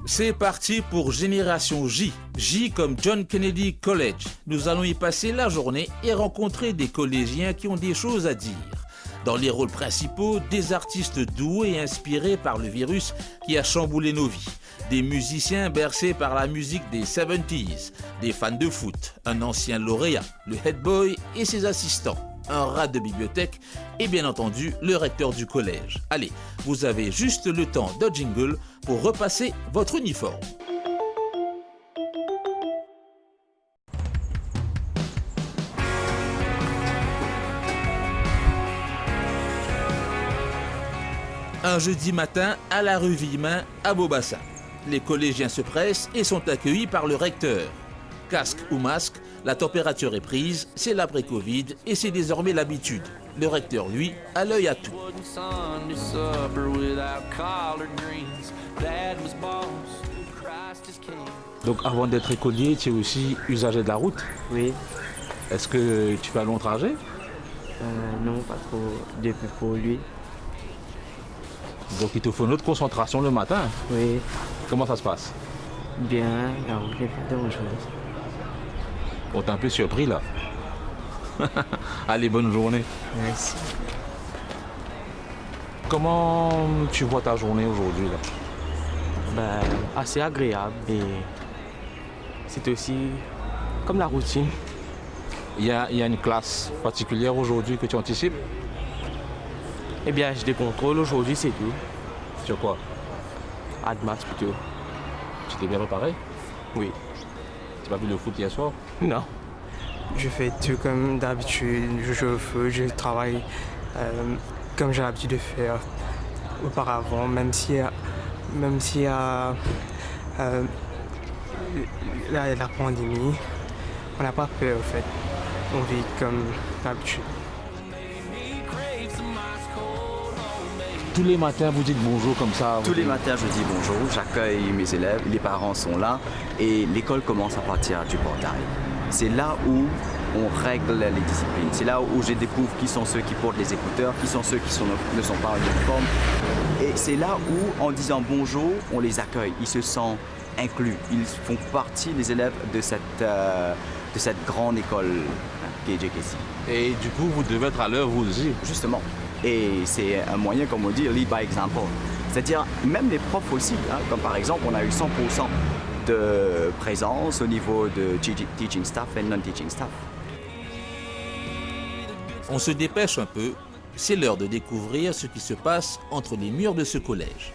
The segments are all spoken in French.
C'est parti pour Génération J. J comme John Kennedy College. Nous allons y passer la journée et rencontrer des collégiens qui ont des choses à dire. Dans les rôles principaux, des artistes doués et inspirés par le virus qui a chamboulé nos vies. Des musiciens bercés par la musique des 70s. Des fans de foot, un ancien lauréat, le head boy et ses assistants. Un rat de bibliothèque et bien entendu le recteur du collège. Allez, vous avez juste le temps de jingle pour repasser votre uniforme. Un jeudi matin à la rue Villemin à Beaubassin. Les collégiens se pressent et sont accueillis par le recteur. Casque ou masque, la température est prise, c'est l'après-Covid et c'est désormais l'habitude. Le recteur, lui, a l'œil à tout. Donc avant d'être écolier, tu es aussi usager de la route. Oui, Est-ce que tu fais un long trajet? non, pas trop, depuis pour lui. Donc il te faut une autre concentration le matin. Oui, Comment ça se passe? bien, la route n'est pas dangereuse. On t'a un peu surpris là. Allez, bonne journée. Merci. Comment tu vois ta journée aujourd'hui là? Assez agréable et c'est aussi comme la routine. Il y a une classe particulière aujourd'hui que tu anticipes? Eh bien, j'ai des contrôles aujourd'hui, c'est tout. Sur quoi? Admath plutôt. Tu t'es bien préparé? Oui. Tu n'as pas vu le foot hier soir? Non. Je fais tout comme d'habitude. Je joue au foot, je travaille comme j'ai l'habitude de faire auparavant, même s'il y a la pandémie. On n'a pas peur, en fait. On vit comme d'habitude. Tous les matins, vous dites bonjour comme ça? Tous les matins, je dis bonjour, j'accueille mes élèves, les parents sont là et l'école commence à partir du portail. C'est là où on règle les disciplines. C'est là où je découvre qui sont ceux qui portent les écouteurs, qui sont ceux qui ne sont pas en uniforme. Et c'est là où, en disant bonjour, on les accueille. Ils se sentent inclus. Ils font partie, les élèves, de cette grande école qui est JKC. Et du coup, vous devez être à l'heure vous aussi. Justement. Et c'est un moyen, comme on dit, lead by example. C'est-à-dire, même les profs aussi, comme par exemple, on a eu 100% de présence au niveau de teaching staff et non-teaching staff. On se dépêche un peu, c'est l'heure de découvrir ce qui se passe entre les murs de ce collège.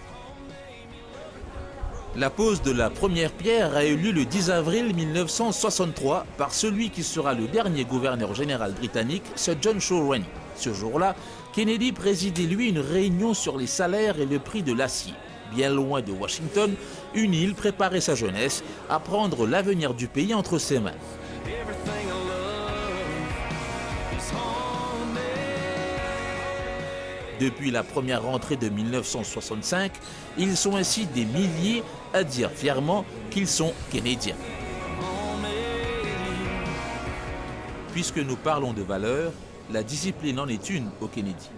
La pose de la première pierre a eu lieu le 10 avril 1963 par celui qui sera le dernier gouverneur général britannique, Sir John Shore. Ce jour-là, Kennedy présidait lui une réunion sur les salaires et le prix de l'acier. Bien loin de Washington, une île préparait sa jeunesse à prendre l'avenir du pays entre ses mains. Depuis la première rentrée de 1965, ils sont ainsi des milliers à dire fièrement qu'ils sont Canadiens. Puisque nous parlons de valeurs, la discipline en est une au Kennedy.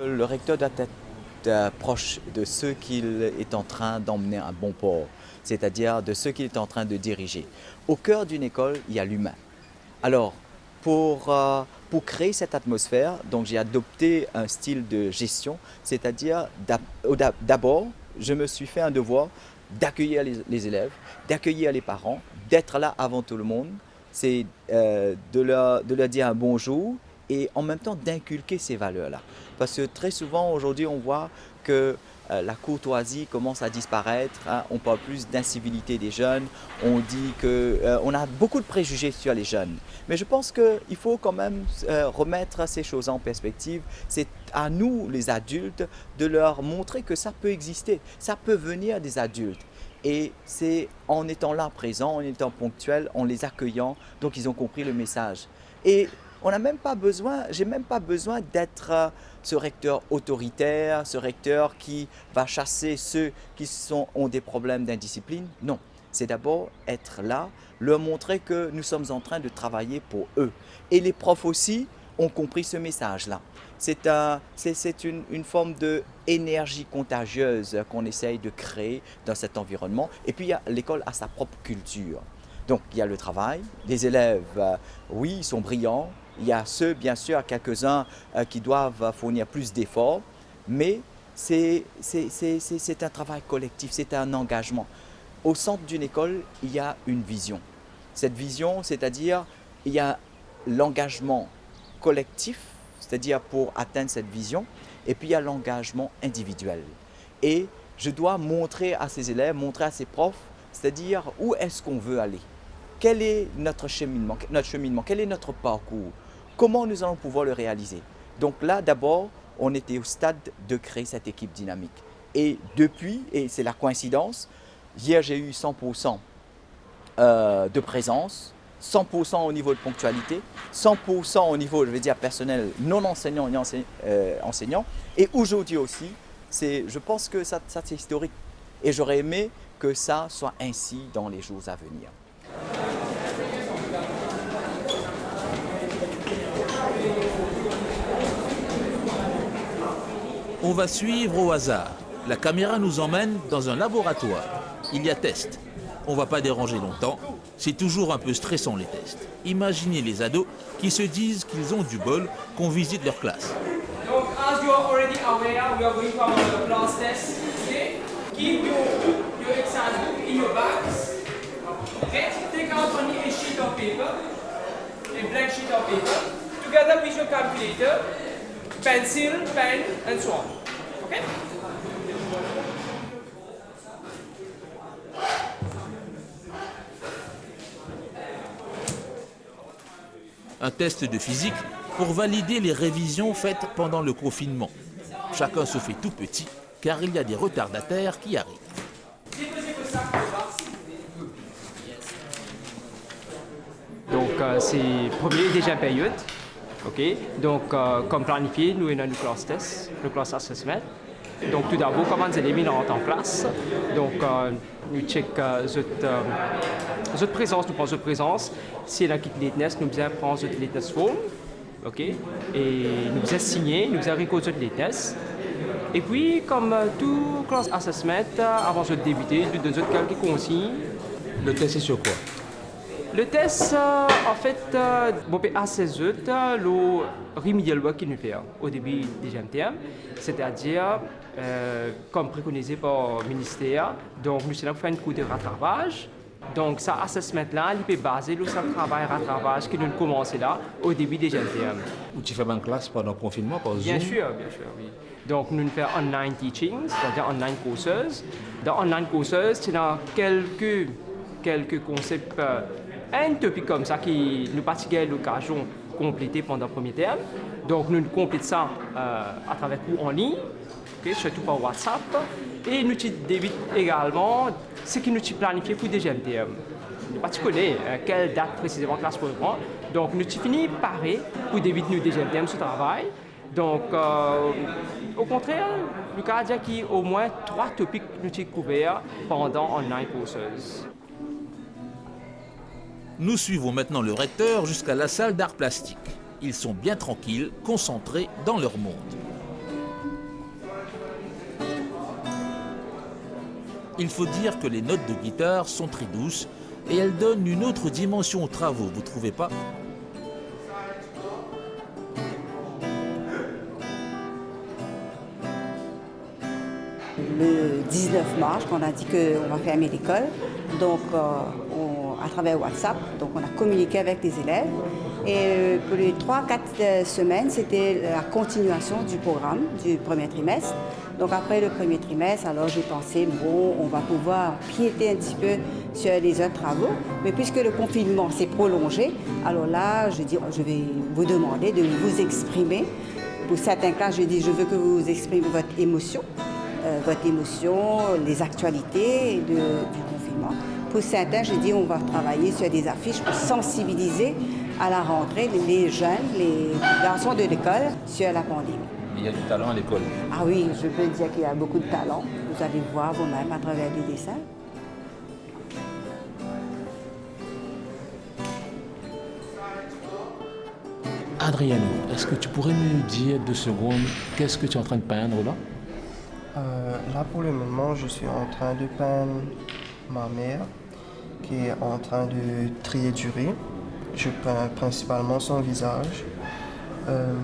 Le recteur doit être proche de ceux qu'il est en train d'emmener à bon port, c'est-à-dire de ceux qu'il est en train de diriger. Au cœur d'une école, il y a l'humain. Alors, pour créer cette atmosphère, donc j'ai adopté un style de gestion, c'est-à-dire d'abord, je me suis fait un devoir d'accueillir les élèves, d'accueillir les parents, d'être là avant tout le monde, c'est de leur dire un bonjour et en même temps d'inculquer ces valeurs-là. Parce que très souvent aujourd'hui on voit que la courtoisie commence à disparaître, on parle plus d'incivilité des jeunes, on dit qu'on a beaucoup de préjugés sur les jeunes. Mais je pense qu'il faut quand même remettre ces choses en perspective. C'est à nous les adultes de leur montrer que ça peut exister, ça peut venir des adultes. Et c'est en étant là présent, en étant ponctuel, en les accueillant, donc ils ont compris le message. Et on n'a même pas besoin, j'ai même pas besoin d'être ce recteur autoritaire, ce recteur qui va chasser ceux qui ont des problèmes d'indiscipline. Non, c'est d'abord être là, leur montrer que nous sommes en train de travailler pour eux. Et les profs aussi, ont compris ce message-là. C'est une forme d'énergie contagieuse qu'on essaye de créer dans cet environnement. Et puis l'école a sa propre culture. Donc il y a le travail, les élèves, oui, ils sont brillants. Il y a ceux, bien sûr, quelques-uns qui doivent fournir plus d'efforts, mais c'est un travail collectif, c'est un engagement. Au centre d'une école, il y a une vision. Cette vision, c'est-à-dire, il y a l'engagement collectif, c'est-à-dire pour atteindre cette vision, et puis il y a l'engagement individuel. Et je dois montrer à ces élèves, montrer à ces profs, c'est-à-dire où est-ce qu'on veut aller. Quel est notre cheminement, quel est notre parcours, comment nous allons pouvoir le réaliser. Donc là, d'abord, on était au stade de créer cette équipe dynamique. Et depuis, et c'est la coïncidence, hier j'ai eu 100% de présence, 100% au niveau de ponctualité, 100% au niveau, je vais dire, personnel, non enseignant et enseignant. Et aujourd'hui aussi, je pense que ça c'est historique. Et j'aurais aimé que ça soit ainsi dans les jours à venir. On va suivre au hasard. La caméra nous emmène dans un laboratoire. Il y a test. On va pas déranger longtemps. C'est toujours un peu stressant les tests. Imaginez les ados qui se disent qu'ils ont du bol, qu'on visite leur classe. Donc, as you are already aware, we are going to have a class test. Okay? Keep your exam book in your bags. Okay? Take out only a sheet of paper, a blank sheet of paper, together with your calculator, pencil, pen, and so on. Okay? Un test de physique pour valider les révisions faites pendant le confinement. Chacun se fait tout petit car il y a des retardataires qui arrivent. Donc c'est premier et deuxième période. Okay. Donc comme planifié, nous avons une classe test, le class assessment. Donc tout d'abord, comment les élèves rentrent en classe. Donc nous checkons votre présence, nous prenons votre présence. Si elle a quitté l'ETNES, nous allons prendre votre l'ETNES form. OK. Et nous allons signer, nous allons récolter l'ETNES. Et puis, comme tout class assessment, avant de débuter, nous donnons quelques consignes. Le test c'est sur quoi? Le test, en fait, à 16 heures, le remedial work qu'il nous fait au début du deuxième terme, c'est-à-dire, comme préconisé par le ministère, donc nous allons faire un coup de rattrapage. Donc, ça assessment-là, il peut baser sur le travail rattrapage qui nous commence là au début du deuxième terme. Tu fais en classe pendant le confinement, par Zoom? Bien sûr, oui. Donc, nous faisons online teaching, c'est-à-dire online courses. Dans online courses, c'est dans quelques concepts un topic comme ça qui nous participe l'occasion de compléter pendant le premier terme. Donc nous complétons ça à travers cours en ligne, okay, surtout par WhatsApp. Et nous débutons également ce qui nous planifié pour le deuxième terme. Nous ne connaissons pas quelle date précisément classe pour prendre. Donc nous finissons par pour débuter le deuxième terme ce travail. Donc au contraire, le cas dit qu'il y a au moins 3 topics nous couverts pendant online courses. Nous suivons maintenant le recteur jusqu'à la salle d'art plastique. Ils sont bien tranquilles, concentrés dans leur monde. Il faut dire que les notes de guitare sont très douces et elles donnent une autre dimension aux travaux, vous ne trouvez pas ? Le 19 mars, on a dit qu'on va fermer l'école. Donc, à travers WhatsApp, donc on a communiqué avec les élèves. Et pour les 3-4 semaines, c'était la continuation du programme du premier trimestre. Donc après le premier trimestre, alors j'ai pensé, bon, on va pouvoir piéter un petit peu sur les autres travaux. Mais puisque le confinement s'est prolongé, alors là, je vais vous demander de vous exprimer. Pour certains cas, je dis, je veux que vous exprimez votre émotion, les actualités du confinement. Pour certains, je dis, on va travailler sur des affiches pour sensibiliser à la rentrée les jeunes, les garçons de l'école sur la pandémie. Il y a du talent à l'école. Ah oui, je peux dire qu'il y a beaucoup de talent. Vous allez voir vous-même à travers les dessins. Adriano, est-ce que tu pourrais me dire 2 secondes, qu'est-ce que tu es en train de peindre là? Là, pour le moment, je suis en train de peindre ma mère qui est en train de trier du riz. Je peins principalement son visage.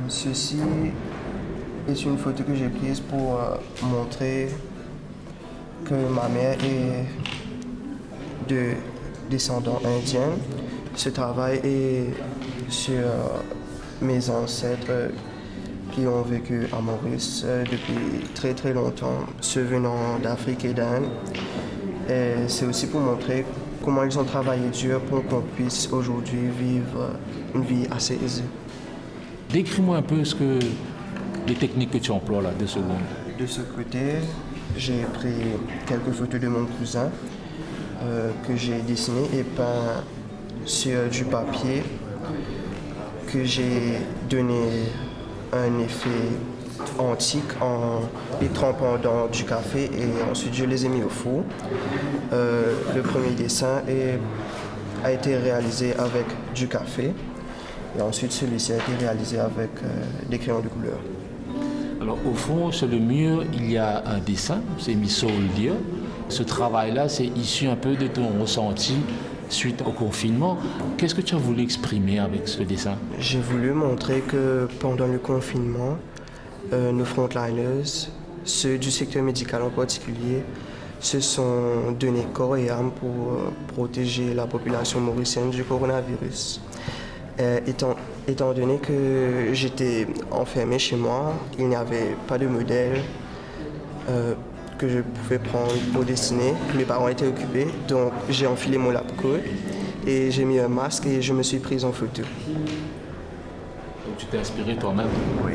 Ceci est une photo que j'ai prise pour montrer que ma mère est de descendants indiens. Ce travail est sur mes ancêtres qui ont vécu à Maurice depuis très très longtemps, ceux venant d'Afrique et d'Inde. Et c'est aussi pour montrer comment ils ont travaillé dur pour qu'on puisse aujourd'hui vivre une vie assez aisée. Décris-moi un peu les techniques que tu emploies là, 2 secondes. De ce côté, j'ai pris quelques photos de mon cousin que j'ai dessiné et peint sur du papier que j'ai donné un effet antique en les trempant dans du café et ensuite je les ai mis au four. Le premier dessin a été réalisé avec du café et ensuite celui-ci a été réalisé avec des crayons de couleur. Alors au fond, sur le mur, il y a un dessin, c'est mis sur le lieu. Ce travail-là, c'est issu un peu de ton ressenti suite au confinement. Qu'est-ce que tu as voulu exprimer avec ce dessin? J'ai voulu montrer que pendant le confinement, nos frontliners, ceux du secteur médical en particulier, se sont donnés corps et âme pour protéger la population mauricienne du coronavirus. Étant donné que j'étais enfermé chez moi, il n'y avait pas de modèle que je pouvais prendre pour dessiner. Mes parents étaient occupés, donc j'ai enfilé mon lab coat et j'ai mis un masque et je me suis prise en photo. Donc tu t'es inspiré toi-même? Oui.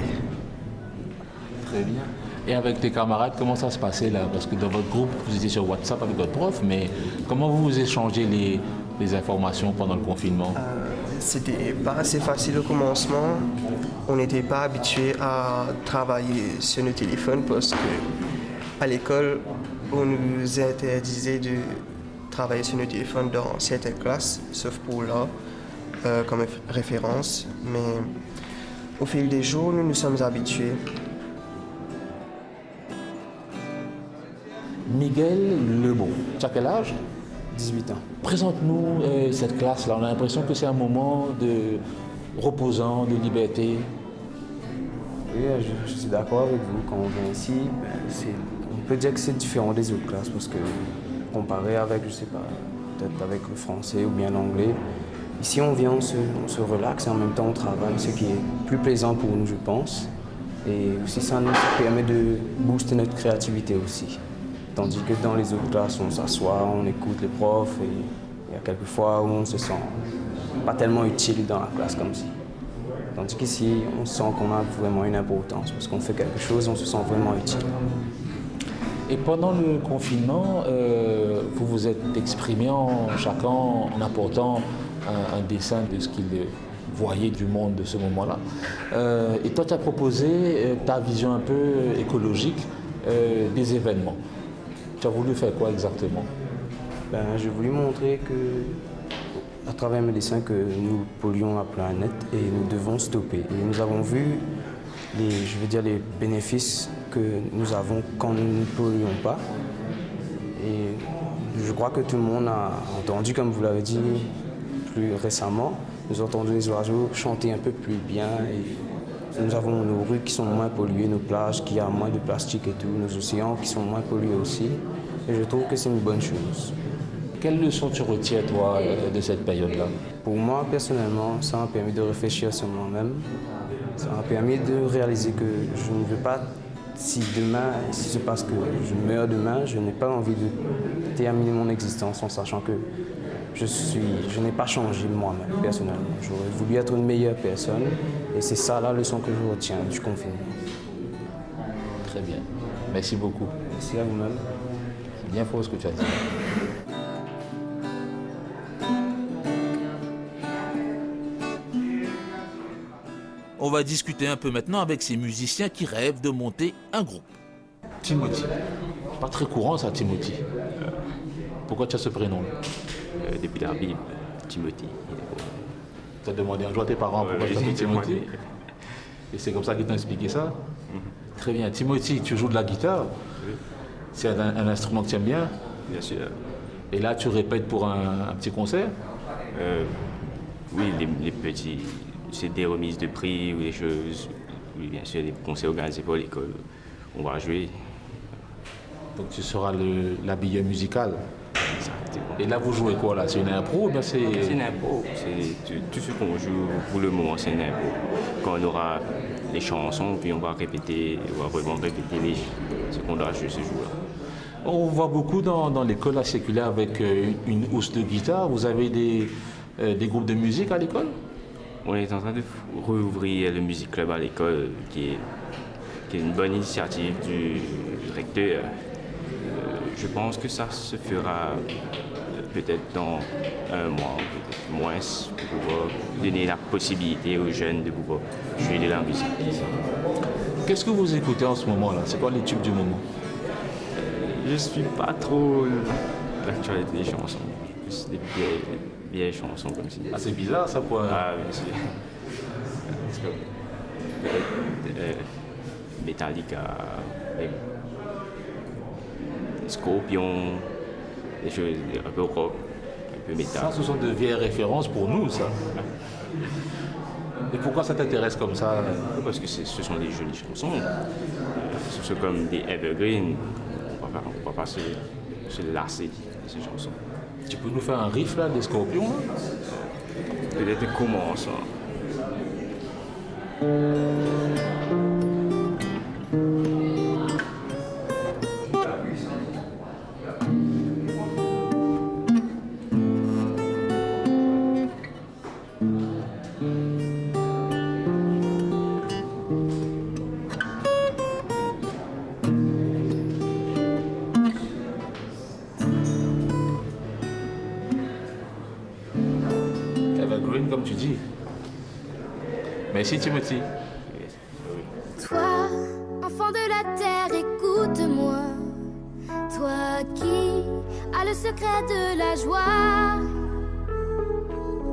Très bien. Et avec tes camarades, comment ça se passait là? Parce que dans votre groupe, vous étiez sur WhatsApp avec votre prof, mais comment vous échangez les informations pendant le confinement? C'était pas assez facile au commencement. On n'était pas habitué à travailler sur nos téléphones parce que à l'école, on nous interdisait de travailler sur nos téléphones dans certaines classes, sauf pour là, comme référence. Mais au fil des jours, nous nous sommes habitués. Miguel Lebeau, tu as quel âge? 18 ans. Présente-nous cette classe-là. On a l'impression que c'est un moment de reposant, de liberté. Oui, je suis d'accord avec vous. Quand on vient ici, on peut dire que c'est différent des autres classes parce que comparé avec, je sais pas, peut-être avec le français ou bien l'anglais, ici on vient, on se relaxe et en même temps on travaille, ce qui est plus plaisant pour nous, je pense. Et aussi ça nous permet de booster notre créativité aussi. Tandis que dans les autres classes, on s'assoit, on écoute les profs et il y a quelques fois où on se sent pas tellement utile dans la classe comme ça. Tandis qu'ici, on sent qu'on a vraiment une importance parce qu'on fait quelque chose, on se sent vraiment utile. Et pendant le confinement, vous vous êtes exprimé chacun en apportant un dessin de ce qu'il voyait du monde de ce moment-là. Et toi, tu as proposé ta vision un peu écologique des événements. Tu as voulu faire quoi exactement? J'ai voulu montrer que, à travers mes dessins, que nous polluons la planète et nous devons stopper. Et nous avons vu les bénéfices que nous avons quand nous ne polluons pas. Et je crois que tout le monde a entendu, comme vous l'avez dit plus récemment, nous avons entendu les oiseaux chanter un peu plus bien. Et nous avons nos rues qui sont moins polluées, nos plages qui ont moins de plastique et tout, nos océans qui sont moins pollués aussi. Et je trouve que c'est une bonne chose. Quelle leçon tu retiens, toi, de cette période-là? Pour moi, personnellement, ça m'a permis de réfléchir sur moi-même. Ça m'a permis de réaliser que je ne veux pas, si se passe que je meurs demain, je n'ai pas envie de terminer mon existence en sachant que je n'ai pas changé moi-même, personnellement. J'aurais voulu être une meilleure personne et c'est ça la leçon que je retiens du confinement. Très bien. Merci beaucoup. Merci à vous-même. C'est bien fort ce que tu as dit. On va discuter un peu maintenant avec ces musiciens qui rêvent de monter un groupe. Timothy. Pas très courant ça, Timothy. Pourquoi tu as ce prénom-là? Depuis la Bible, Timothy. Tu as demandé un jour à tes parents pourquoi tu t'appelles Timothy. Et c'est comme ça qu'ils t'ont expliqué ça. Très bien. Timothy, tu joues de la guitare. Oui. C'est un instrument que tu aimes bien. Bien sûr. Et là, tu répètes pour un petit concert. Oui, les petits, c'est des remises de prix ou des choses. Oui, bien sûr, des concerts organisés par l'école. On va jouer. Donc tu seras l'habilleur musical. Exactement. Et là, vous jouez quoi là? C'est une impro ou bien C'est une impro. Tout ce qu'on joue pour le moment, c'est une impro. Quand on aura les chansons, puis on va répéter ce qu'on doit jouer ce jour-là. On voit beaucoup dans l'école séculaire avec une housse de guitare. Vous avez des groupes de musique à l'école? On est en train de rouvrir le music club à l'école, qui est une bonne initiative du recteur. Je pense que ça se fera peut-être dans un mois, peut-être moins, pour pouvoir donner la possibilité aux jeunes de pouvoir jouer de la musique. Qu'est-ce que vous écoutez en ce moment là? C'est quoi les tubes du moment? Je ne suis pas trop l'actualité des chansons, plus des vieilles chansons comme ça. Ah, c'est bizarre ça pour Ah, bien sûr. Metallica, Scorpion, des choses un peu rock, un peu métal. Ça, ce sont de vieilles références pour nous, ça. Et pourquoi ça t'intéresse comme ça? Parce que ce sont des jolies chansons. Ce sont comme des evergreens. On ne va pas se lasser de ces chansons. Tu peux nous faire un riff là, des Scorpions là? Peut-être commence. Evergreen comme tu dis. Merci Timothy. Toi, enfant de la terre, écoute-moi. Toi qui as le secret de la joie.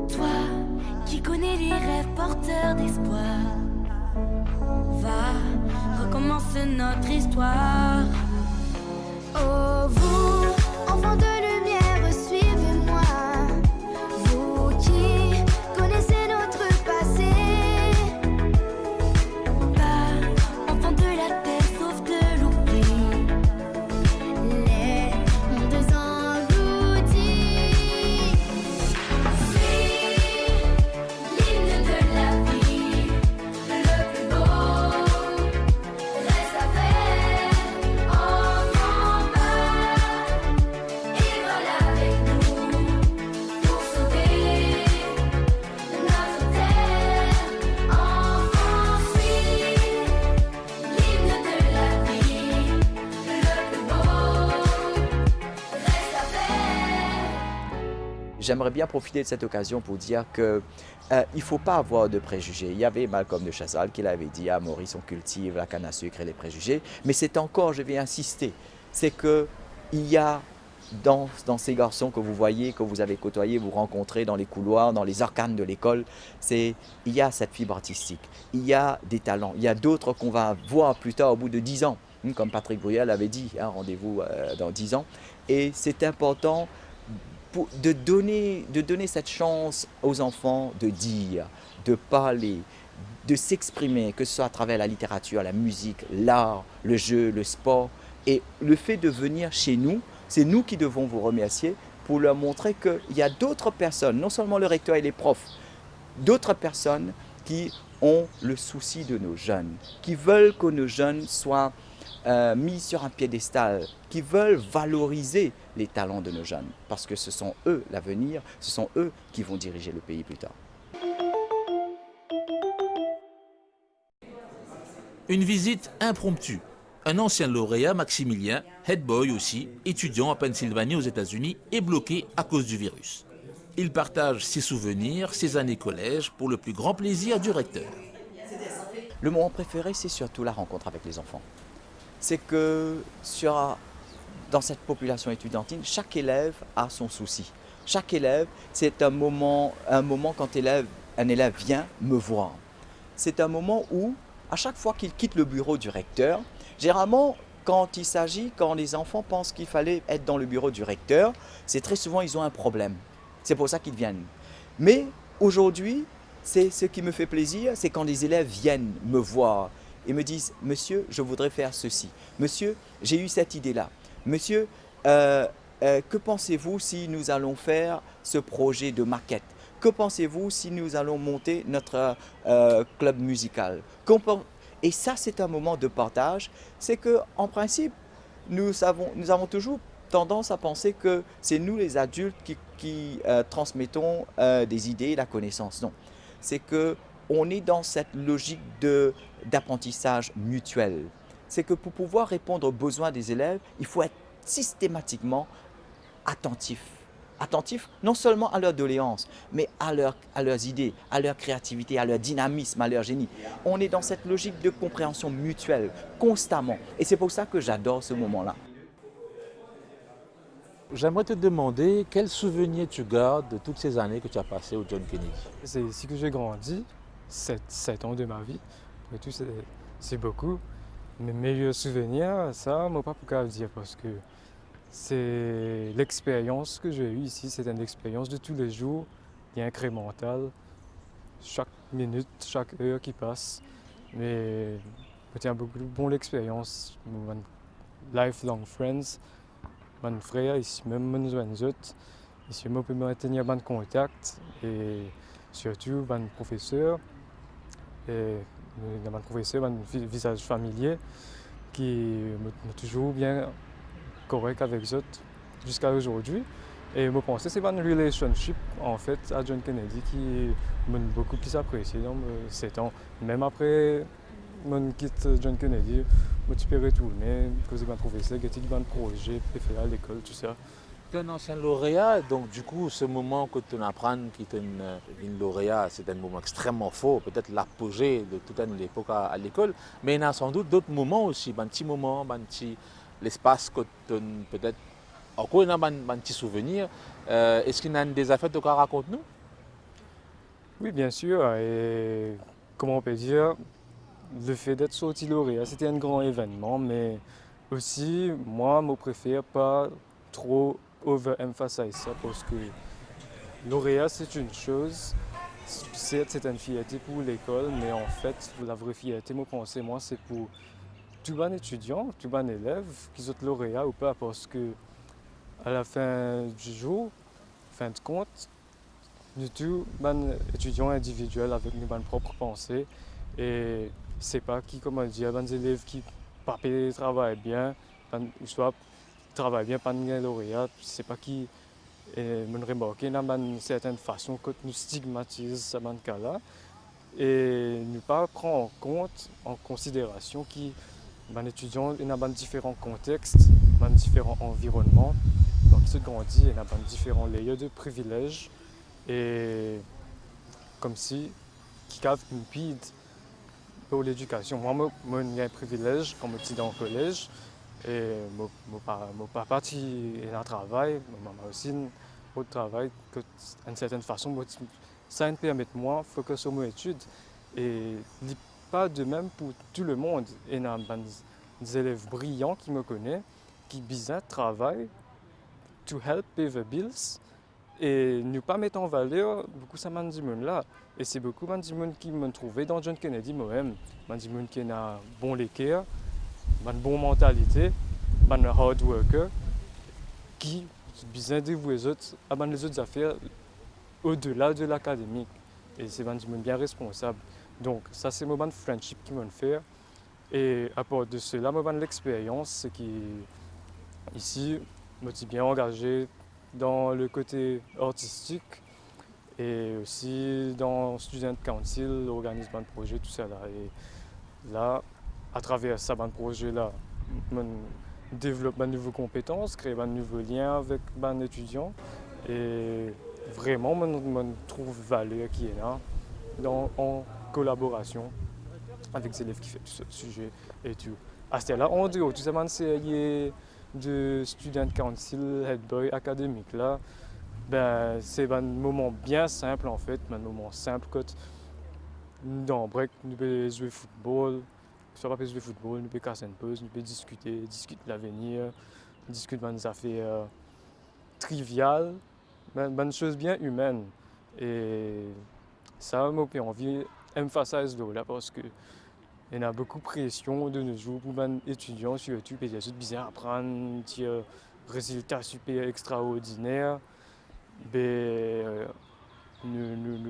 Toi qui connais les rêves porteurs d'espoir. Va, recommence notre histoire. Oh vous, enfants de lumière, suivez-moi. Vous qui connaissez notre passé. Pas enfants de la terre, sauf de l'oubli. Les mondes engloutis. Suis l'hymne de la vie, le plus beau. Reste à faire, enfant bas. Et voilà avec nous pour sauver notre terre. Enfant, suis l'hymne de la vie, le plus beau. Reste à faire. J'aimerais bien profiter de cette occasion pour dire que il ne faut pas avoir de préjugés. Il y avait Malcolm de Chazal qui l'avait dit à Maurice, on cultive la canne à sucre et les préjugés. Mais c'est encore, je vais insister, c'est qu'il y a dans ces garçons que vous voyez, que vous avez côtoyés, vous rencontrez dans les couloirs, dans les arcanes de l'école, il y a cette fibre artistique, il y a des talents, il y a d'autres qu'on va voir plus tard au bout de 10 ans. Comme Patrick Bruyel avait dit, rendez-vous dans 10 ans. Et c'est important de donner cette chance aux enfants de dire, de parler, de s'exprimer, que ce soit à travers la littérature, la musique, l'art, le jeu, le sport. Et le fait de venir chez nous, c'est nous qui devons vous remercier pour leur montrer qu'il y a d'autres personnes, non seulement le recteur et les profs, d'autres personnes qui ont le souci de nos jeunes, qui veulent que nos jeunes soient mis sur un piédestal, qui veulent valoriser les talents de nos jeunes, parce que ce sont eux l'avenir, ce sont eux qui vont diriger le pays plus tard. Une visite impromptue. Un ancien lauréat, Maximilien, head boy aussi, étudiant à Pennsylvanie aux États-Unis, est bloqué à cause du virus. Il partage ses souvenirs, ses années collège, pour le plus grand plaisir du recteur. Le moment préféré, c'est surtout la rencontre avec les enfants. C'est que dans cette population étudiantine, chaque élève a son souci. Chaque élève, c'est un moment quand l'élève un élève vient me voir, c'est un moment où, à chaque fois qu'il quitte le bureau du recteur, généralement, quand les enfants pensent qu'il fallait être dans le bureau du recteur, c'est très souvent ils ont un problème. C'est pour ça qu'ils viennent. Mais aujourd'hui, c'est ce qui me fait plaisir, c'est quand les élèves viennent me voir et me disent « Monsieur, je voudrais faire ceci. Monsieur, j'ai eu cette idée-là. Monsieur, que pensez-vous si nous allons faire ce projet de maquette? Que pensez-vous si nous allons monter notre club musical ?» Et ça, c'est un moment de partage. C'est qu'en principe, nous avons toujours tendance à penser que c'est nous les adultes qui transmettons des idées, la connaissance. Non, c'est qu'on est dans cette logique d'apprentissage mutuel. C'est que pour pouvoir répondre aux besoins des élèves, il faut être systématiquement attentif. Attentif non seulement à leurs doléances, mais à leurs idées, à leur créativité, à leur dynamisme, à leur génie. On est dans cette logique de compréhension mutuelle, constamment. Et c'est pour ça que j'adore ce moment-là. J'aimerais te demander quel souvenir tu gardes de toutes ces années que tu as passées au John Kennedy. C'est ici que j'ai grandi, 7 ans de ma vie. Et tout, c'est beaucoup. Mes meilleurs souvenirs, ça, moi, pas pour dire parce que c'est l'expérience que j'ai eue ici, c'est une expérience de tous les jours, qui est incrémentale. Chaque minute, chaque heure qui passe. Mais je tiens beaucoup de l'expérience. Lifelong friends, mon frère, ici même, mon autres. Ici, je peux maintenir bon contact et surtout mon professeur. Et mon professeur, mon visage familier qui m'a toujours bien correct avec eux jusqu'à aujourd'hui. Et je pense que c'est une relationship en fait à John Kennedy qui m'a beaucoup plus apprécié dans 7 ans. Même après je quitte John Kennedy, je suis retourné parce que mon professeur qui a un projet préféré à l'école, tout ça. Tu es un ancien lauréat, donc du coup, ce moment que tu apprends qu'il est une lauréat, c'est un moment extrêmement fort, peut-être l'apogée de toute l'époque à l'école, mais il y a sans doute d'autres moments aussi, un petit moment, l'espace que peut-être encore il y a un petit souvenir. Est-ce qu'il y a des affaires que tu racontes-nous? Oui, bien sûr. Et comment on peut dire, le fait d'être sorti lauréat, c'était un grand événement, mais aussi, moi, je préfère pas trop overemphasize ça parce que lauréat, c'est une chose, c'est une fierté pour l'école, mais en fait, la vraie fierté, moi, c'est pour tout bon étudiant, tout bon élève qui sont lauréats ou pas, parce que à la fin du jour, fin de compte, nous tous bon étudiants individuels avec nos propres pensées et c'est pas qui, comment dire, bon élèves qui papier travaillent bien, soit travaillent bien, pas de lauréat, c'est pas qui me remarquer d'une certaine façon que nous stigmatise ce cas-là et ne pas prendre en considération qui les étudiants ont différents contextes, différents environnements, donc ils se grandissent, ils ont différents layers de privilèges et comme si qui ont une pide pour l'éducation. Moi, j'ai un privilège quand je suis dans le collège et mon papa est en travail, ma maman aussi au travail, que d'une certaine façon, ça me permet de moi focus sur mes études et pas de même pour tout le monde. Il y a des élèves brillants qui me connaissent, qui bizarre travaillent to help pay the bills et ne pas mettre en valeur beaucoup ça man monde là. Et c'est beaucoup man monde qui m'ont trouvé dans John Kennedy moi-même, man monde qui a un bon l'équerre, une bonne mentalité, un hard worker, qui besoin de vous les autres affaires au-delà de l'académique. Et c'est un monde bien responsable. Donc ça c'est mon friendship qui m'ont fait. Et à part de cela, mon l'expérience, c'est qu'ici, je suis bien engagé dans le côté artistique et aussi dans Student Council, l'organisme de projet, tout ça là. Et là, à travers ça, ce projet-là, je développe de nouvelles compétences, crée de nouveaux liens avec les étudiants et vraiment, je trouve valeur qui est là en collaboration avec les élèves qui font ce sujet et tout. À ce là, en dehors, tout ça, c'est de Student Council, Head Boy académique là, ben, c'est un moment bien simple en fait, un moment simple quand dans le break, nous pouvons jouer au football, soit pas jouer au football, nous pouvons casser une pause, nous pouvons discuter de l'avenir, discuter des affaires triviales, des choses bien humaines. Et ça m'a envie d'emphasiser là parce que il y a beaucoup de pression de nos jours pour les étudiants, surtout, parce que c'est bizarre d'apprendre des résultats super extraordinaires. Ne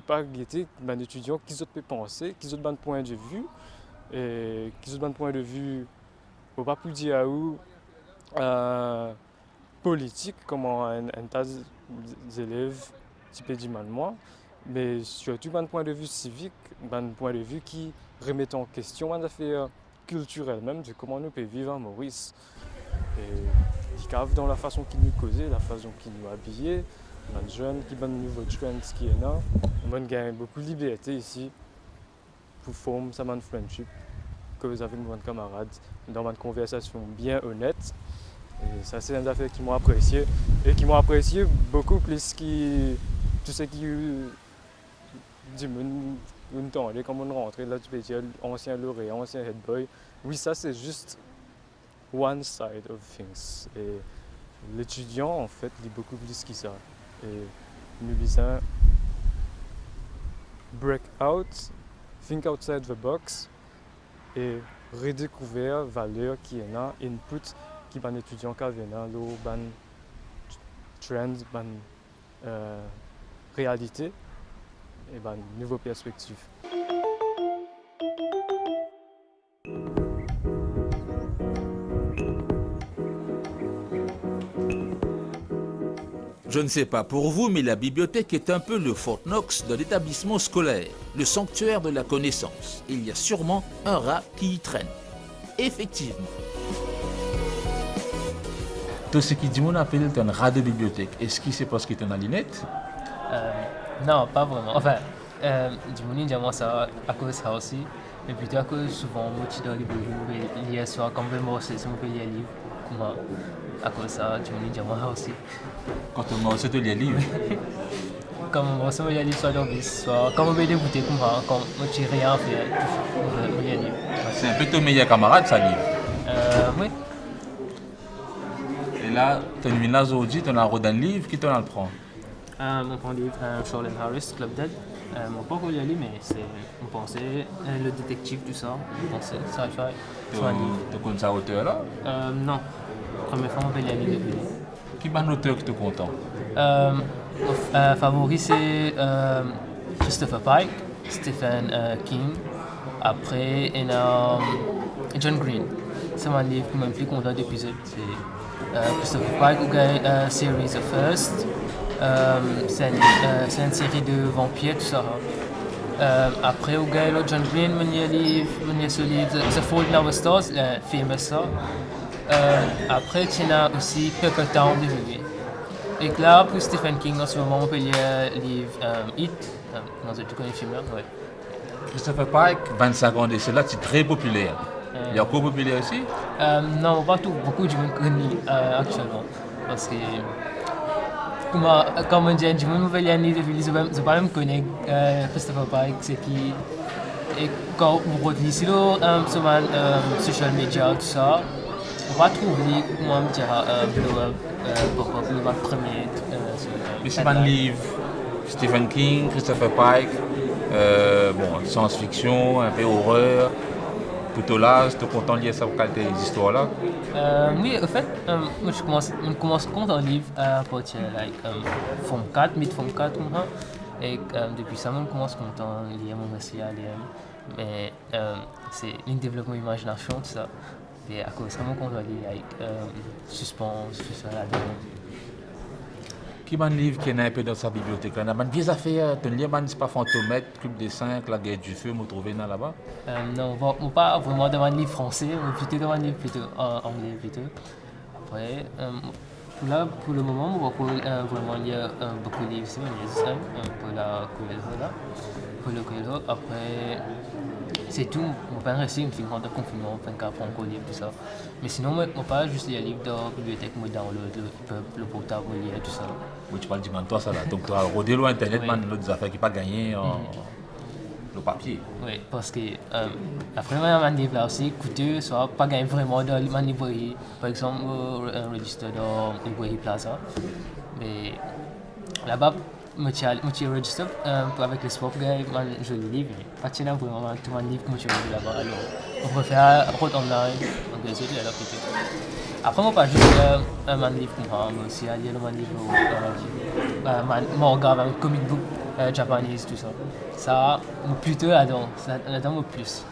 pas guetter les étudiants qui ont pensé, qui ont un point de vue, et qui ont un point de vue, on ne peut pas plus dire à où, politique, comme un tas d'élèves, type de moi, mais surtout un point de vue civique, un point de vue qui remet en question les affaires culturelles même de comment nous pouvons vivre à Maurice. Et ils cavent dans la façon qu'ils nous causaient, la façon qu'ils nous habillaient. Les jeunes qui ont de nouveaux trends qui est là. On gagne beaucoup de liberté ici pour former ça une friendship que vous avez avec vos camarades dans une conversation bien honnête. Et ça, c'est une affaire qui m'ont apprécié et qui m'ont apprécié beaucoup plus que tout ce qui du monde temps. Quand on rentre là, tu peux dire ancien lauréat, ancien head boy. Oui, ça c'est juste one side of things. Et l'étudiant en fait lit beaucoup plus que ça. Et nous disons break out, think outside the box et redécouvrir valeur qui est là, input qui ban étudiant qui vient là, ban trends, ban réalité et ban nouvelle perspective. Je ne sais pas pour vous, mais la bibliothèque est un peu le Fort Knox de l'établissement scolaire, le sanctuaire de la connaissance. Il y a sûrement un rat qui y traîne. Effectivement. Tout ce qui dit mon appelle un rat de bibliothèque. Est-ce que c'est parce qu'il est en lunette? Non, pas vraiment. Enfin, du monde dit moi ça à cause de ça aussi. Mais plutôt à cause souvent moi tu dois lire soit comme moi c'est mon pays livre. Comment à cause de ça, du monde dit moi aussi. Quand on m'a aussi les livres. Comme on se met à lire soit l'office, soit comme on veut débuter comme ça, comme moi tu rien fait, on lire livre. C'est un peu ton meilleur camarade ça livre. Oui. Et là, tu as une minage aujourd'hui, tu as un livre qui te le prend. On prend le livre Charles Harris, Club Dead. On pas encore lu, mais on pensait le détective, tout ça. On pensait sci-fi. Tu connais ça auteur là? Non. Première fois, on peut lire depuis. Qui est un auteur qui te content? Favori, c'est Christopher Pike, Stephen King. Après, il y a John Green. C'est mon livre qui m'a plus content d'épisode. C'est Christopher Pike, ou Series of First. C'est une série de vampires, tout ça. Après, John Green, ce livre, The Fault in Our Stars, le fameux ça. Après, il y a aussi Paper Town de Julie. Et là, pour Stephen King, en ce moment, on peut lire le livre Hit. Tu connais le film là? Ouais. Christopher Pike, 25 ans de cela, c'est très populaire. Il y a encore populaire aussi? Non, pas tout. Beaucoup de gens connaissent actuellement. Parce que, comme on dit, je me veux lire un livre, je ne vais pas même connaître Christopher Pike, c'est qui. Et quand vous retenez sur social media, tout ça, on va trouver, comment me dire, blow up, pour le premier. Mais c'est un livre, Stephen King, Christopher Pike, science-fiction, un peu horreur. Plutôt là, je suis content de lire ça pour qualité des histoires-là. Oui, en fait, moi je commence compte un livre à partir de Form 4, mid-Form 4, et depuis ça, je commence content de lire mon essai à lire. Mais c'est le développement de l'imagination, tout ça. Et à cause de ça, je content de lire avec suspense, tout ça là-dedans. Qui est un livre qui est un peu dans sa bibliothèque? Il y a des vieilles affaires, tu lis, c'est pas Fantomètre, Club des 5, La Guerre du Feu, vous trouvez là-bas? Non, on ne pas vraiment dans un livre français, mais plutôt dans un livre plutôt anglais. Plutôt. Après, là, pour le moment, on va vraiment lire beaucoup de livres ici, pour le Coelho. Après, c'est tout. On peut rester une fille de confinement, on peut prendre un livre, tout ça. Mais sinon, on pas juste lire les livres dans la bibliothèque, moi dans le portable, lire tout ça. Oui, tu parles du mentor, ça là. Donc, tu as rodé l'Internet, Oui. man, des affaires qui pas gagné le papier. Oui, parce que après, un livre là aussi, coûteux, soit pas gagné vraiment dans la librairie. Par exemple, un registre dans la librairie Plaza. Mais là-bas, je registre avec l'espoir que je joli livre. Pas de vraiment tout un livre que je lis là-bas. Alors, on peut faire un route online, donc les autres, là, peut-être. Après, moi, pas juste un livre comme ça, mais aussi un livre, je regarde un comic book japonais, tout ça. Ça, plutôt là-dedans, là-dedans, plus.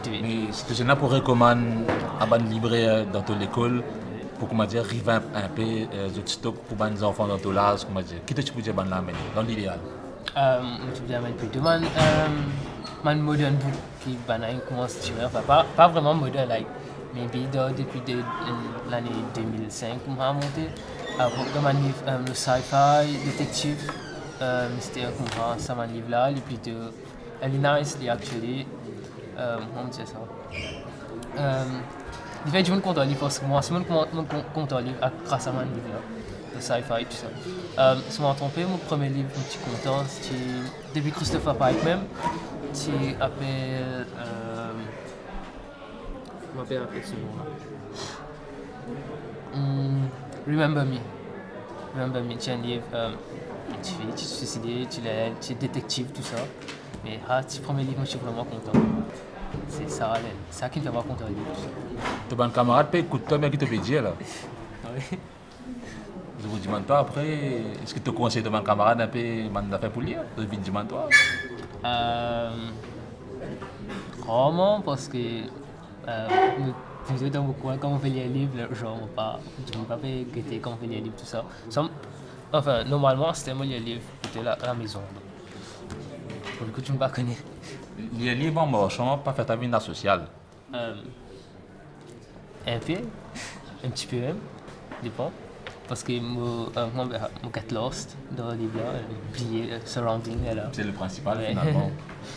Mais ce que j'ai là pour recommander à ban libraire dans toute l'école, pour comment dire, arriver un peu de stock pour les enfants dans tout l'âge, comment dire, qui te tu peux dire là dans l'idéal? Je peux dire plutôt man modern book qui commence à tirer, enfin pas vraiment modern, like maybe depuis l'année 2005 on a monté. Comme un livre le sci-fi détective, mystère comme ça un livre là, il est plutôt elle est nice, il est actually on dit ça. Il fait du monde content livre parce que moi c'est mon content livre grâce à mon livre là, de sci-fi tout ça. Si je me trompé, mon premier livre que je suis content, c'est depuis Christopher Pike même, qui appelle je m'appelle ce nom là. Remember Me. Remember Me, c'est un livre tu es suicidé, tu es détective tout ça. Mais c'est le premier livre que je suis vraiment content. C'est ça, ça qui me fait vraiment content le livre. Tu as un camarade qui écoute toi, mais qui te fait dire là. Oui. Je vous demande toi après, est-ce que tu conseilles de mon camarade un peu de faire pour lire? Je vous demande toi. Rarement parce que dans mon coin, quand on fait les livres, genre, je ne peux pas guetter quand on fait les livres, tout ça. Enfin, normalement, c'était moi les livres qui étaient là à la maison. Pour le coup, tu ne me connais. Les livres en marchant, pas faire ta vie sociale. Un peu, un petit peu même, dépend. Parce que mon get lost dans le livre là, oublié, surrounding est là. C'est le principal finalement.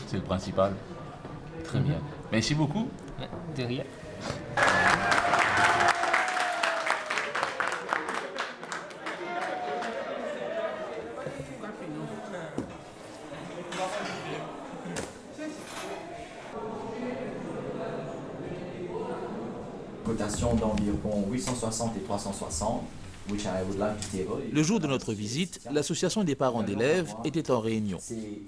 C'est le principal. Très bien. Merci beaucoup. De rien. Cotation d'environ 860 et 360. Le jour de notre visite, l'association des parents d'élèves était en réunion.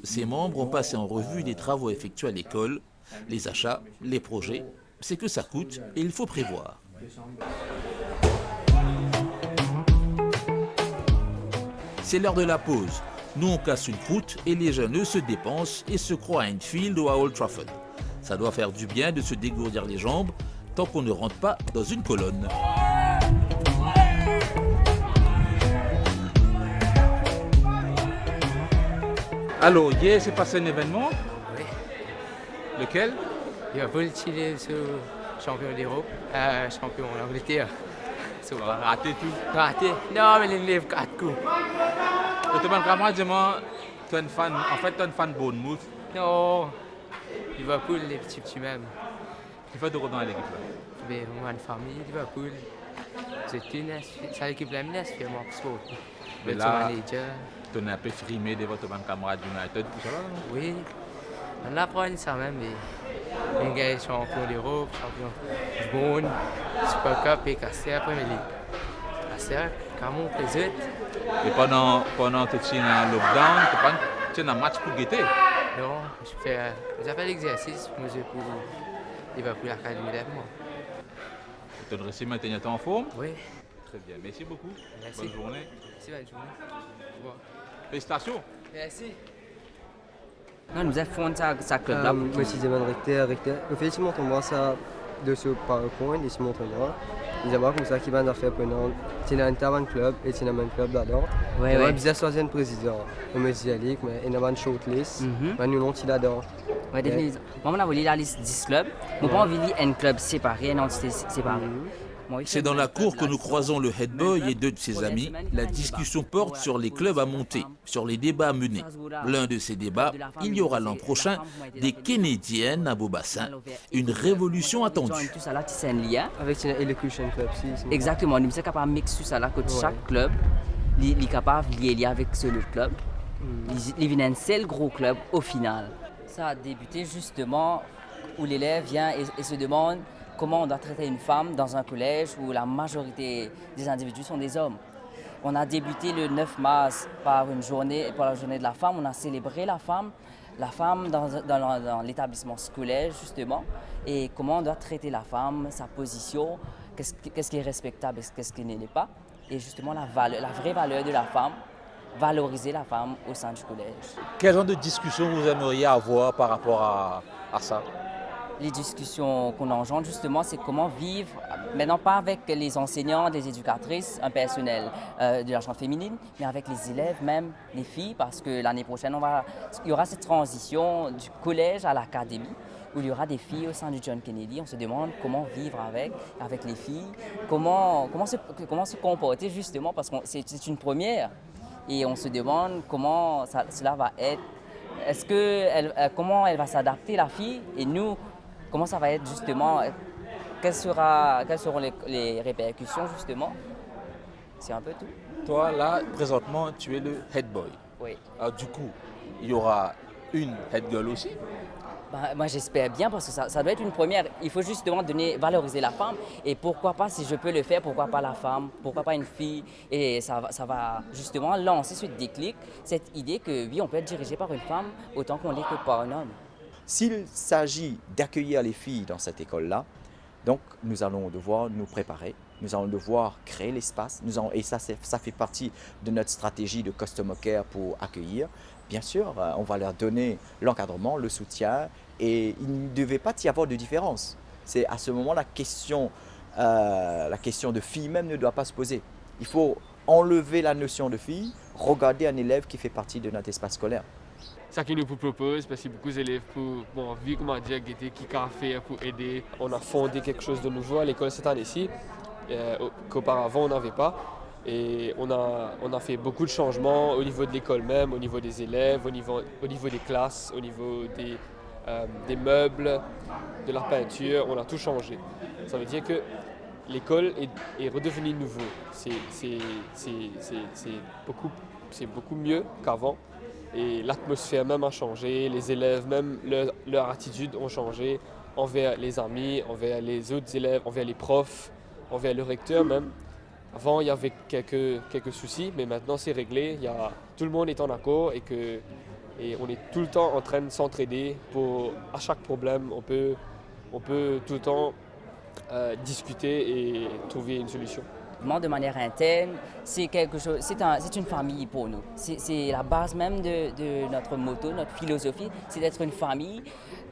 Ses membres ont passé en revue les travaux effectués à l'école, les achats, les projets. C'est que ça coûte et il faut prévoir. C'est l'heure de la pause. Nous, on casse une croûte et les jeunes, eux, se dépensent et se croient à Anfield ou à Old Trafford. Ça doit faire du bien de se dégourdir les jambes tant qu'on ne rentre pas dans une colonne. Alors, hier, c'est passé un événement? Oui. Lequel? Liverpool, Chile, champion d'Europe, champion d'Angleterre. On va rater tout. Raté? Non, mais il lève 4 coups. Je te demande vraiment, dis-moi, tu es un fan, en fait, tu es un fan de Bournemouth. Non, Liverpool, les petits même. Tu fais de quoi dans l'équipe là? Mais moi, une famille, Liverpool. C'est l'équipe de la menace, puis moi, sport. Mais là, tu es un peu frimé de votre camarade United, tout ça là? Oui, on apprend ça même, mais les gars sont champion d'Europe, champion du monde, Super Cup et Caster après, mais les Caster, comment on les autres. Et pendant que tu es en lockdown, tu es en match pour guetter? Non, je fais l'exercice pour Liverpool Academy là, moi. Tu es resté maintenant en forme? Oui. Très bien, merci beaucoup. Merci. Bonne journée. Merci, bonne journée. Au revoir. Félicitations. Merci. Non, nous avons fait ça club là. Moi, je demande recteur. En fait, je montre-moi ça de ce PowerPoint et je montre-moi. Ils avaient comme ça qui va faire pendant. Tu as un talent club et tu as un club là-dedans. Oui, oui. Oui. Bizarre choisir un président. On me dit, mais il y a une shortlist. Mais nous, on est là-dedans. Oui, définitivement. Moi, on a volé la liste 10 clubs. Moi, pas envie de un club séparé, une entité séparée. C'est dans la cour que nous croisons le head boy et deux de ses amis. La discussion porte sur les clubs à monter, sur les débats à mener. L'un de ces débats, il y aura l'an prochain des Kennediennes à Beaubassin. Une révolution attendue. Avec une Elocution Club. Exactement, nous sommes capables de mixer ça là, que chaque club est capable de lier avec ce club. Ils viennent un seul gros club au final. Ça a débuté justement où l'élève vient et se demande comment on doit traiter une femme dans un collège où la majorité des individus sont des hommes. On a débuté le 9 mars par la journée de la femme. On a célébré la femme dans l'établissement scolaire justement, et comment on doit traiter la femme, sa position, qu'est-ce qui est respectable et qu'est-ce qui n'est pas, et justement la vraie valeur de la femme, valoriser la femme au sein du collège. Quel genre de discussion vous aimeriez avoir par rapport à ça? Les discussions qu'on engendre justement, c'est comment vivre, maintenant pas avec les enseignants, les éducatrices, un personnel de la chambre féminine, mais avec les élèves, même les filles, parce que l'année prochaine, il y aura cette transition du collège à l'académie, où il y aura des filles au sein du John Kennedy. On se demande comment vivre avec les filles, comment se comporter justement, parce que c'est une première, et on se demande comment cela va être. Comment elle va s'adapter, la fille, et nous, comment ça va être justement, quelles seront les répercussions justement. C'est un peu tout. Toi, là, présentement, tu es le head boy. Oui. Alors, du coup, il y aura une head girl aussi? Moi, j'espère bien, parce que ça doit être une première. Il faut justement valoriser la femme. Et pourquoi pas, si je peux le faire, pourquoi pas la femme, pourquoi pas une fille. Et ça va justement lancer ce déclic, cette idée que oui, on peut être dirigé par une femme autant qu'on l'est que par un homme. S'il s'agit d'accueillir les filles dans cette école-là, donc nous allons devoir nous préparer, nous allons devoir créer l'espace, et ça fait partie de notre stratégie de Customer Care pour accueillir. Bien sûr, on va leur donner l'encadrement, le soutien, et il ne devait pas y avoir de différence. C'est à ce moment la question de fille même ne doit pas se poser. Il faut enlever la notion de fille, regarder un élève qui fait partie de notre espace scolaire. Ça qui nous propose, parce que beaucoup d'élèves pour vu comment dire qui qu'a fait pour aider. On a fondé quelque chose de nouveau à l'école cette année-ci, qu'auparavant on n'avait pas. Et on a fait beaucoup de changements au niveau de l'école même, au niveau des élèves, au niveau des classes, au niveau des meubles, de la peinture. On a tout changé. Ça veut dire que l'école est redevenue nouveau. C'est beaucoup mieux qu'avant. Et l'atmosphère même a changé, les élèves même, leur attitude ont changé envers les amis, envers les autres élèves, envers les profs, envers le recteur même. Avant, il y avait quelques soucis, mais maintenant c'est réglé. Tout le monde est en accord et on est tout le temps en train de s'entraider. À chaque problème, on peut tout le temps discuter et trouver une solution. De manière interne, c'est une famille pour nous. C'est la base même de notre motto, notre philosophie, c'est d'être une famille.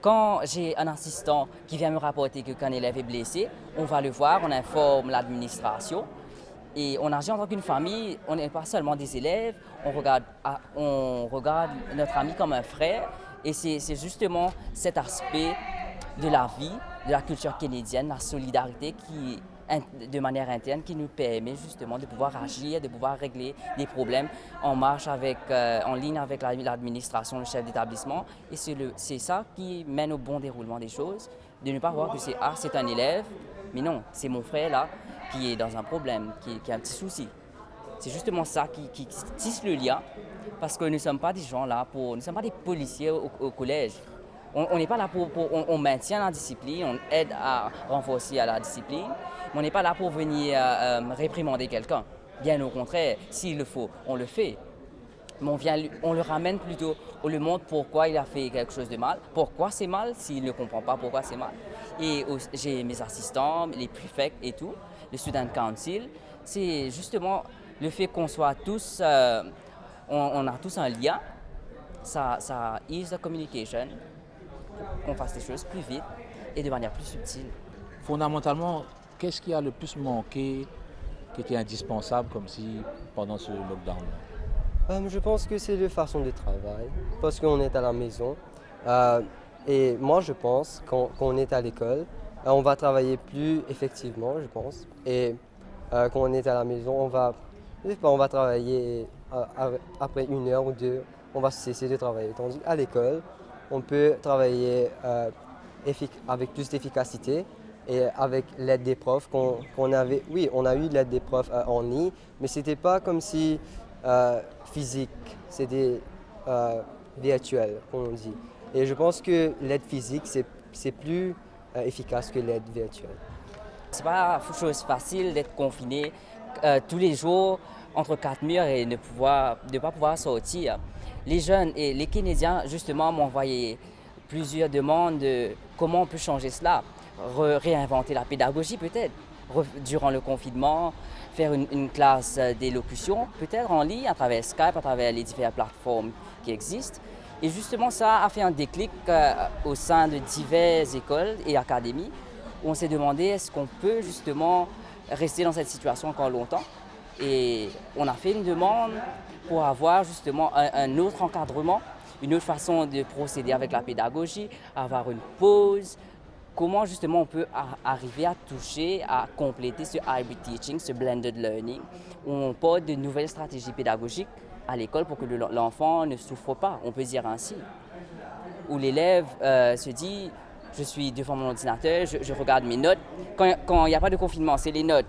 Quand j'ai un assistant qui vient me rapporter qu'un élève est blessé, on va le voir, on informe l'administration et on agit en tant qu'une famille. On n'est pas seulement des élèves, on regarde notre ami comme un frère, et c'est justement cet aspect de la vie, de la culture kennedienne, la solidarité de manière interne qui nous permet justement de pouvoir agir, de pouvoir régler des problèmes en ligne avec l'administration, le chef d'établissement. Et c'est ça qui mène au bon déroulement des choses, de ne pas voir que c'est un élève, mais non, c'est mon frère là qui est dans un problème, qui a un petit souci. C'est justement ça qui tisse le lien, parce que nous ne sommes pas des gens là nous ne sommes pas des policiers au collège. On n'est pas là on maintient la discipline, on aide à renforcer la discipline, mais on n'est pas là pour venir réprimander quelqu'un. Bien au contraire, s'il le faut, on le fait. Mais on le ramène plutôt, on lui montre pourquoi il a fait quelque chose de mal, pourquoi c'est mal, s'il ne comprend pas pourquoi c'est mal. Et j'ai mes assistants, les préfects et tout, le Student Council, c'est justement le fait qu'on soit tous, on a tous un lien, ça ease the communication, qu'on fasse les choses plus vite et de manière plus subtile. Fondamentalement, qu'est-ce qui a le plus manqué, qui était indispensable comme si pendant ce lockdown? Je pense que c'est la façon de travail, parce qu'on est à la maison. Et moi, je pense qu'on est à l'école, on va travailler plus effectivement, je pense. Et quand on est à la maison, on va travailler après 1 heure ou 2, on va cesser de travailler. Tandis qu'à l'école, on peut travailler avec plus d'efficacité et avec l'aide des profs qu'on avait. Oui, on a eu l'aide des profs en ligne, mais ce n'était pas comme si physique, c'était virtuel, comme on dit. Et je pense que l'aide physique, c'est plus efficace que l'aide virtuelle. Ce n'est pas une chose facile d'être confiné tous les jours entre 4 murs et de ne pas pouvoir sortir. Les jeunes et les Canadiens, justement, m'ont envoyé plusieurs demandes de comment on peut changer cela, réinventer la pédagogie peut-être, durant le confinement, faire une classe d'élocution, peut-être en ligne, à travers Skype, à travers les diverses plateformes qui existent. Et justement, ça a fait un déclic au sein de diverses écoles et académies où on s'est demandé est-ce qu'on peut justement rester dans cette situation encore longtemps. Et on a fait une demande pour avoir justement un autre encadrement, une autre façon de procéder avec la pédagogie, avoir une pause. Comment justement on peut arriver à toucher, à compléter ce hybrid teaching, ce blended learning, où on porte de nouvelles stratégies pédagogiques à l'école pour que l'enfant ne souffre pas, on peut dire ainsi. Où l'élève se dit, je suis devant mon ordinateur, je regarde mes notes. Quand il n'y a pas de confinement, c'est les notes.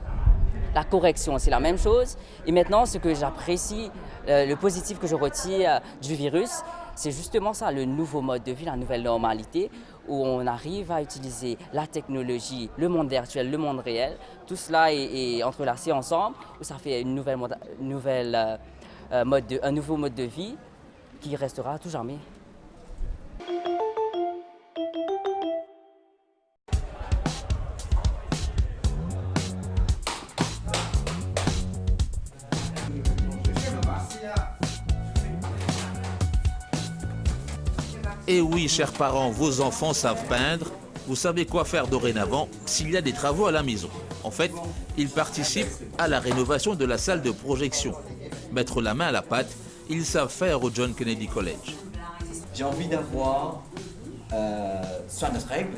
La correction, c'est la même chose. Et maintenant, ce que j'apprécie, le positif que je retire du virus, c'est justement ça, le nouveau mode de vie, la nouvelle normalité, où on arrive à utiliser la technologie, le monde virtuel, le monde réel. Tout cela est entrelacé ensemble, où ça fait un nouveau mode de vie qui restera à tout jamais. Et oui, chers parents, vos enfants savent peindre. Vous savez quoi faire dorénavant s'il y a des travaux à la maison. En fait, ils participent à la rénovation de la salle de projection. Mettre la main à la pâte, ils savent faire au John Kennedy College. J'ai envie d'avoir soit notre règle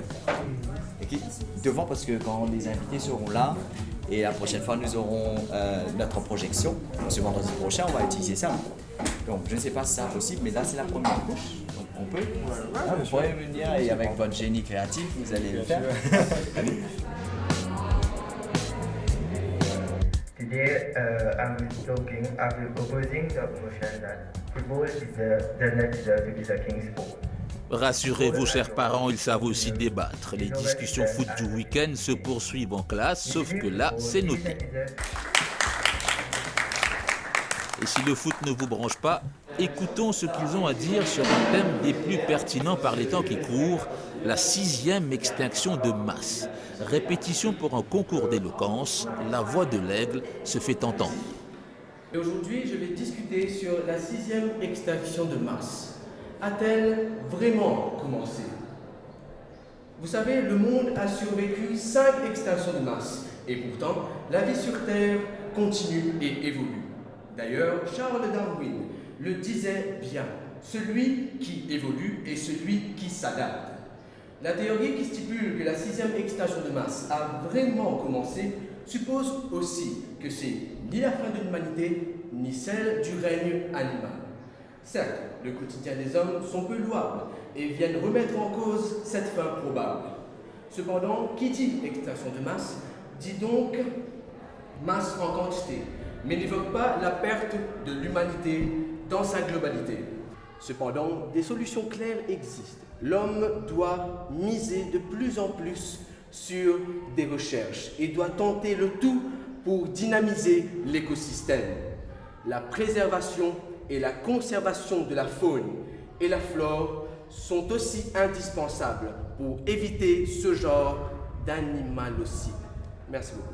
devant, parce que quand les invités seront là, et la prochaine fois nous aurons notre projection, ce vendredi prochain on va utiliser ça. Donc je ne sais pas si c'est possible, mais là c'est la première couche. Donc on peut. Vous pourrez venir et avec votre génie créatif, vous allez le faire. Today, I will proposing the motion that football does not deserve to be the king's sport. Rassurez-vous, chers parents, ils savent aussi débattre. Les discussions foot du week-end se poursuivent en classe, sauf que là, c'est noté. Et si le foot ne vous branche pas, écoutons ce qu'ils ont à dire sur un thème des plus pertinents par les temps qui courent, la 6e extinction de masse. Répétition pour un concours d'éloquence, la voix de l'aigle se fait entendre. Et aujourd'hui, je vais discuter sur la 6e extinction de masse. A-t-elle vraiment commencé? Vous savez, le monde a survécu 5 extinctions de masse. Et pourtant, la vie sur Terre continue et évolue. D'ailleurs, Charles Darwin le disait bien, celui qui évolue est celui qui s'adapte. La théorie qui stipule que la 6e extinction de masse a vraiment commencé suppose aussi que c'est ni la fin de l'humanité, ni celle du règne animal. Certes, le quotidien des hommes sont peu louables et viennent remettre en cause cette fin probable. Cependant, qui dit extinction de masse, dit donc masse en quantité, mais n'évoque pas la perte de l'humanité dans sa globalité. Cependant, des solutions claires existent. L'homme doit miser de plus en plus sur des recherches et doit tenter le tout pour dynamiser l'écosystème. La préservation et la conservation de la faune et la flore sont aussi indispensables pour éviter ce genre d'animalocide. Merci beaucoup.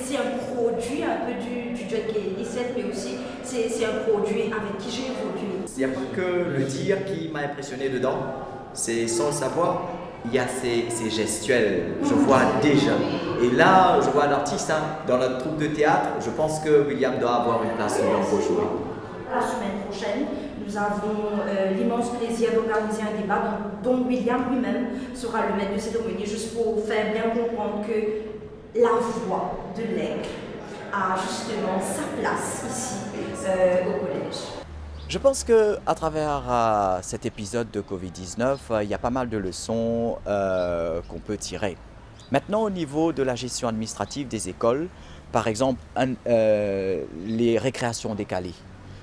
C'est un produit un peu du John Kennedy, mais aussi c'est un produit avec qui j'ai évolué. Il n'y a pas que le dire qui m'a impressionné dedans, c'est sans le savoir, il y a ces gestuels, je vois déjà. Et là, je vois l'artiste, dans notre troupe de théâtre, je pense que William doit avoir une place dedans pour jouer. la semaine prochaine, nous avons l'immense plaisir d'organiser un débat dont William lui-même sera le maître de cérémonie, juste pour faire bien comprendre que la voix de l'aigle a justement sa place ici au collège. Je pense qu'à travers cet épisode de Covid-19, il y a pas mal de leçons qu'on peut tirer. Maintenant, au niveau de la gestion administrative des écoles, par exemple, les récréations décalées.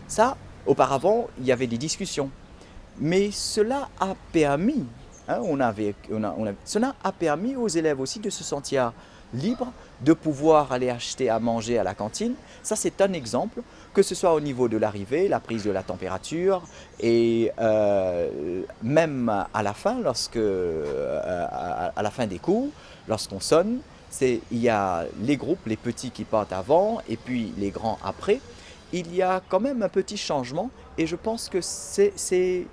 Ça, auparavant, il y avait des discussions. Mais cela a permis, cela a permis aux élèves aussi de se sentir libres, de pouvoir aller acheter à manger à la cantine. Ça, c'est un exemple, que ce soit au niveau de l'arrivée, la prise de la température, et même à la fin, à la fin des cours, lorsqu'on sonne, il y a les groupes, les petits qui partent avant et puis les grands après. Il y a quand même un petit changement et je pense que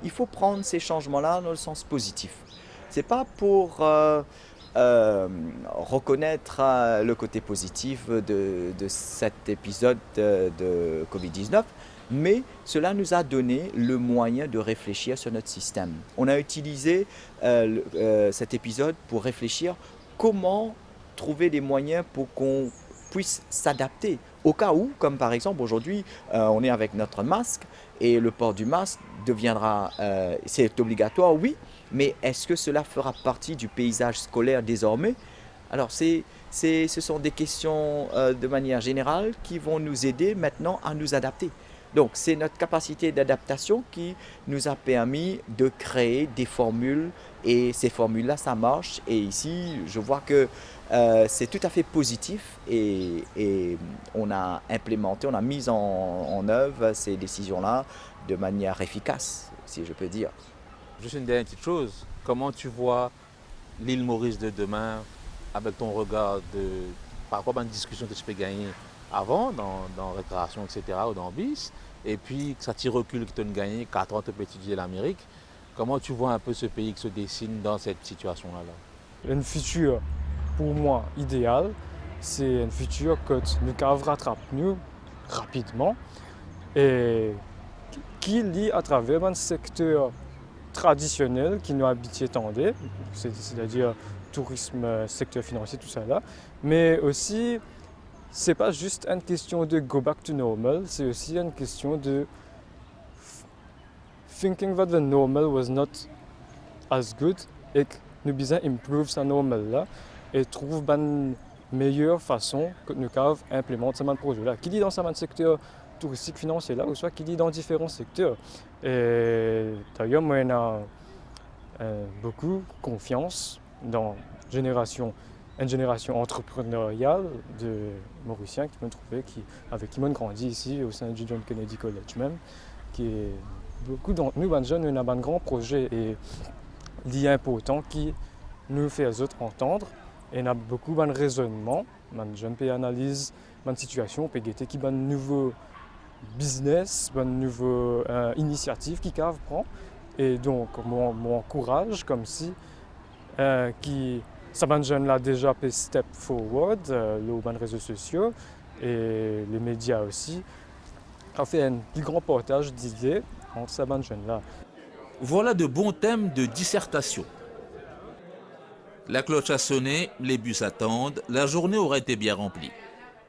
il faut prendre ces changements-là dans le sens positif. Ce n'est pas pour reconnaître le côté positif de cet épisode de Covid-19, mais cela nous a donné le moyen de réfléchir sur notre système. On a utilisé cet épisode pour réfléchir comment trouver des moyens pour qu'on puisse s'adapter au cas où, comme par exemple aujourd'hui, on est avec notre masque et le port du masque deviendra, c'est obligatoire, oui, mais est-ce que cela fera partie du paysage scolaire désormais? Alors ce sont des questions de manière générale qui vont nous aider maintenant à nous adapter. Donc c'est notre capacité d'adaptation qui nous a permis de créer des formules et ces formules-là, ça marche. Et ici, je vois que c'est tout à fait positif et on a implémenté, on a mis en œuvre ces décisions-là de manière efficace, si je peux dire. Juste une dernière petite chose, comment tu vois l'île Maurice de demain avec ton regard par rapport à une discussion que tu peux gagner avant, dans récréation, etc., ou dans BIS, et puis ça t'y recule que tu as gagné 4 ans pour étudier l'Amérique. Comment tu vois un peu ce pays qui se dessine dans cette situation-là? Un futur, pour moi, idéal, c'est un futur que nous rattrape nous rapidement et qui lie à travers un secteur traditionnel qui nous habituait tant, c'est-à-dire tourisme, secteur financier, tout ça là, mais aussi c'est pas juste une question de go back to normal, c'est aussi une question de thinking that the normal was not as good et que nous besoin improve sa normal là et trouve une meilleure façon que nous avons implémenter ce projet là qui dit dans ce secteur touristique financier là ou soit qui dit dans différents secteurs. Et d'ailleurs moi j'ai beaucoup confiance dans une génération entrepreneuriale de Mauriciens qui m'ont trouvé, avec qui m'ont grandi ici au sein du John Kennedy College même, qui est beaucoup d'entre nous, les jeunes, on a un grand projet et il est important qui nous fait les autres entendre et on a beaucoup de raisonnement, les jeunes peuvent analyser la situation, peuvent guetter qui un nouveau business, une nouvelle initiative qui CAV prend et donc mon encourage comme si qui ça ban jeune là déjà fait step forward, les réseaux sociaux et les médias aussi a fait un plus grand portage d'idées entre ces jeunes là. Voilà de bons thèmes de dissertation. La cloche a sonné, les bus attendent, la journée aurait été bien remplie.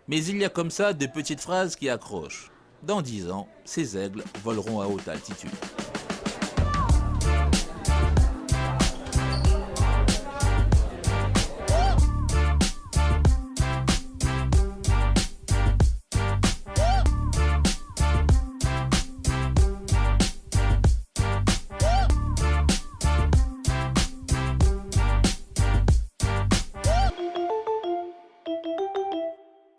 Mais il y a comme ça de petites phrases qui accrochent. Dans 10 ans, ces aigles voleront à haute altitude.